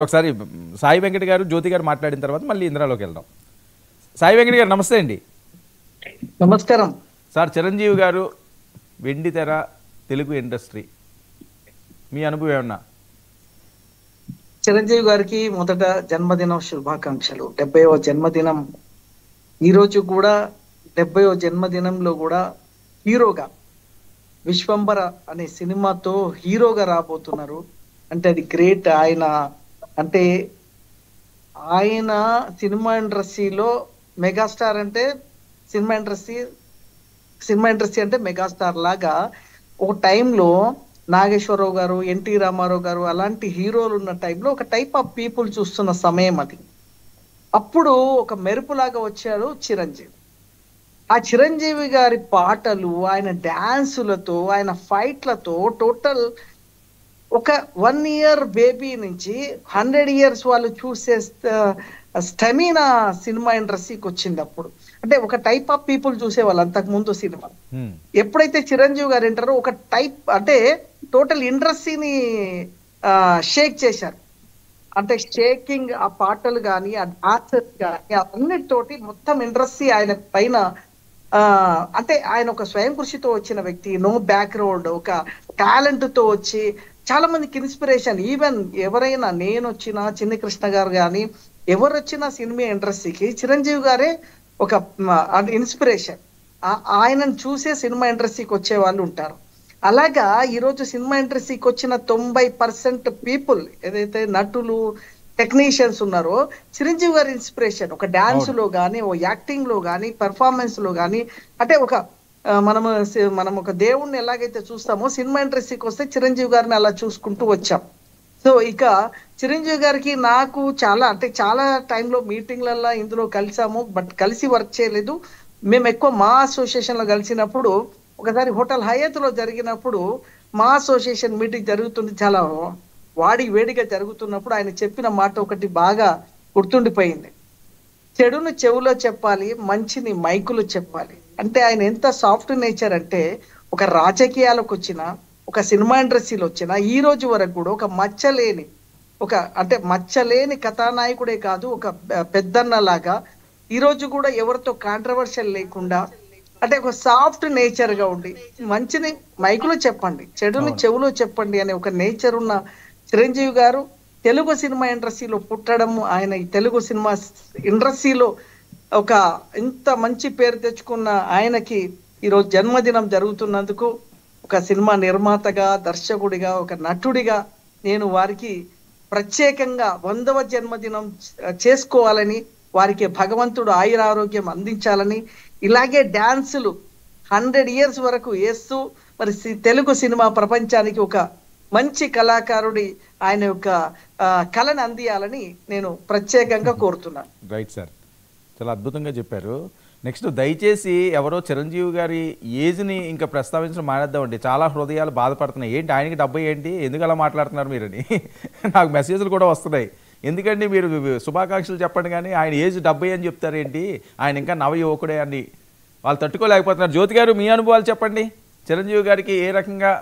ఒకసారి సాయి వెంకట గారు జ్యోతి గారు మాట్లాడిన తర్వాత మళ్ళీ ఇంద్రాలోకి వెళ్దాం. సాయి వెంకట గారు నమస్తే అండి. నమస్కారం సార్, చిరంజీవి గారు వెండి తెర తెలుగు ఇండస్ట్రీ మీ అనుభవం ఏమన్నా? చిరంజీవి గారికి మొదట జన్మదినం శుభాకాంక్షలు. 70వ జన్మదినం. ఈరోజు కూడా 70వ జన్మదినంలో కూడా హీరోగా విశ్వంబర అనే సినిమాతో హీరోగా రాబోతున్నారు. అంటే అది గ్రేట్. అంటే ఆయన సినిమా ఇండస్ట్రీలో మెగాస్టార్ అంటే సినిమా ఇండస్ట్రీ అంటే మెగాస్టార్ లాగా ఒక టైంలో నాగేశ్వరరావు గారు, ఎన్టీ రామారావు గారు అలాంటి హీరోలు ఉన్న టైంలో ఒక టైప్ ఆఫ్ పీపుల్ చూస్తున్న సమయం అది. అప్పుడు ఒక మెరుపులాగా వచ్చాడు చిరంజీవి. ఆ చిరంజీవి గారి పాటలు, ఆయన డాన్సులతో, ఆయన ఫైట్లతో టోటల్ ఒక 1 ఇయర్ బేబీ నుంచి 100 ఇయర్స్ వాళ్ళు చూసే స్టెమినా సినిమా ఇండస్ట్రీకి వచ్చింది. అప్పుడు అంటే ఒక టైప్ ఆఫ్ పీపుల్ చూసేవాళ్ళు అంతకు ముందు సినిమా. ఎప్పుడైతే చిరంజీవి గారు ఎంటారో ఒక టైప్ అంటే టోటల్ ఇండస్ట్రీని షేక్ చేశారు. అంటే షేకింగ్ ఆ పాటలు కానీ, ఆ డాన్సర్స్ కానీ అన్నిటితోటి మొత్తం ఇండస్ట్రీ ఆయన పైన అంటే ఆయన ఒక స్వయం కృషితో వచ్చిన వ్యక్తి, నో బ్యాక్గ్రౌండ్, ఒక టాలెంట్ తో వచ్చి చాలా మందికి ఇన్స్పిరేషన్. ఈవెన్ ఎవరైనా నేను వచ్చినా, చిన్ని కృష్ణ గారు కానీ ఎవరు వచ్చినా సినిమా ఇండస్ట్రీకి చిరంజీవి గారే ఒక ఇన్స్పిరేషన్. ఆయనను చూసే సినిమా ఇండస్ట్రీకి వచ్చే వాళ్ళు ఉంటారు. అలాగా ఈరోజు సినిమా ఇండస్ట్రీకి వచ్చిన 90% పీపుల్ ఏదైతే నటులు, టెక్నీషియన్స్ ఉన్నారో చిరంజీవి గారి ఇన్స్పిరేషన్. ఒక డాన్స్ లో కానీ, ఓ యాక్టింగ్ లో కానీ, పెర్ఫార్మెన్స్ లో కానీ, అంటే మనం ఒక దేవుణ్ణి ఎలాగైతే చూస్తామో సినిమా ఇండస్ట్రీకి వస్తే చిరంజీవి గారిని అలా చూసుకుంటూ వచ్చాం. సో ఇక చిరంజీవి గారికి నాకు చాలా టైంలో మీటింగ్లలో ఇందులో కలిసాము, బట్ కలిసి వర్క్ చేయలేదు. మేము ఎక్కువ మా అసోసియేషన్ లో కలిసినప్పుడు ఒకసారి హోటల్ హయత్ లో జరిగినప్పుడు మా అసోసియేషన్ మీటింగ్ జరుగుతుంది, చాలా వేడిగా జరుగుతున్నప్పుడు ఆయన చెప్పిన మాట ఒకటి బాగా గుర్తుండిపోయింది. చెడును చెవులో చెప్పాలి, మంచిని మైకులో చెప్పాలి. అంటే ఆయన ఎంత సాఫ్ట్ నేచర్ అంటే ఒక రాజకీయాలకు వచ్చిన, ఒక సినిమా ఇండస్ట్రీలో వచ్చిన ఈ రోజు వరకు కూడా ఒక మచ్చలేని కథానాయకుడే కాదు, ఒక పెద్దన్న లాగా ఈ రోజు కూడా ఎవరితో కాంట్రవర్షియల్ లేకుండా, అంటే ఒక సాఫ్ట్ నేచర్ గా ఉండి మంచిని మైకులో చెప్పండి, చెడుని చెవులో చెప్పండి అనే ఒక నేచర్ ఉన్న చిరంజీవి గారు తెలుగు సినిమా ఇండస్ట్రీలో పుట్టడం, ఆయన ఈ తెలుగు సినిమా ఇండస్ట్రీలో ఒక ఇంత మంచి పేరు తెచ్చుకున్న ఆయనకి ఈరోజు జన్మదినం జరుగుతున్నందుకు ఒక సినిమా నిర్మాతగా, దర్శకుడిగా, ఒక నటుడిగా నేను వారికి ప్రత్యేకంగా 100వ జన్మదినం చేసుకోవాలని, వారికి భగవంతుడు ఆయురారోగ్యం అందించాలని, ఇలాగే డాన్సులు 100 ఇయర్స్ వరకు వేస్తూ మరి తెలుగు సినిమా ప్రపంచానికి ఒక మంచి కళాకారుడి ఆయన యొక్క కళను అందియాలని నేను ప్రత్యేకంగా కోరుతున్నాను. రైట్ సార్, చాలా అద్భుతంగా చెప్పారు. నెక్స్ట్ దయచేసి ఎవరో చిరంజీవి గారి ఏజ్ని ఇంకా ప్రస్తావించడం మానేద్దామండి. చాలా హృదయాలు బాధపడుతున్నాయి. ఏంటి ఆయనకి 70 ఏంటి, ఎందుకు అలా మాట్లాడుతున్నారు మీరని నాకు మెసేజ్లు కూడా వస్తున్నాయి. ఎందుకండి మీరు శుభాకాంక్షలు చెప్పండి కానీ ఆయన ఏజ్ 70 అని చెప్తారేంటి, ఆయన ఇంకా నవ యువకుడే అని వాళ్ళు తట్టుకోలేకపోతున్నారు. జ్యోతి గారు మీ అనుభవాలు చెప్పండి. చిరంజీవి గారికి ఏ రకంగా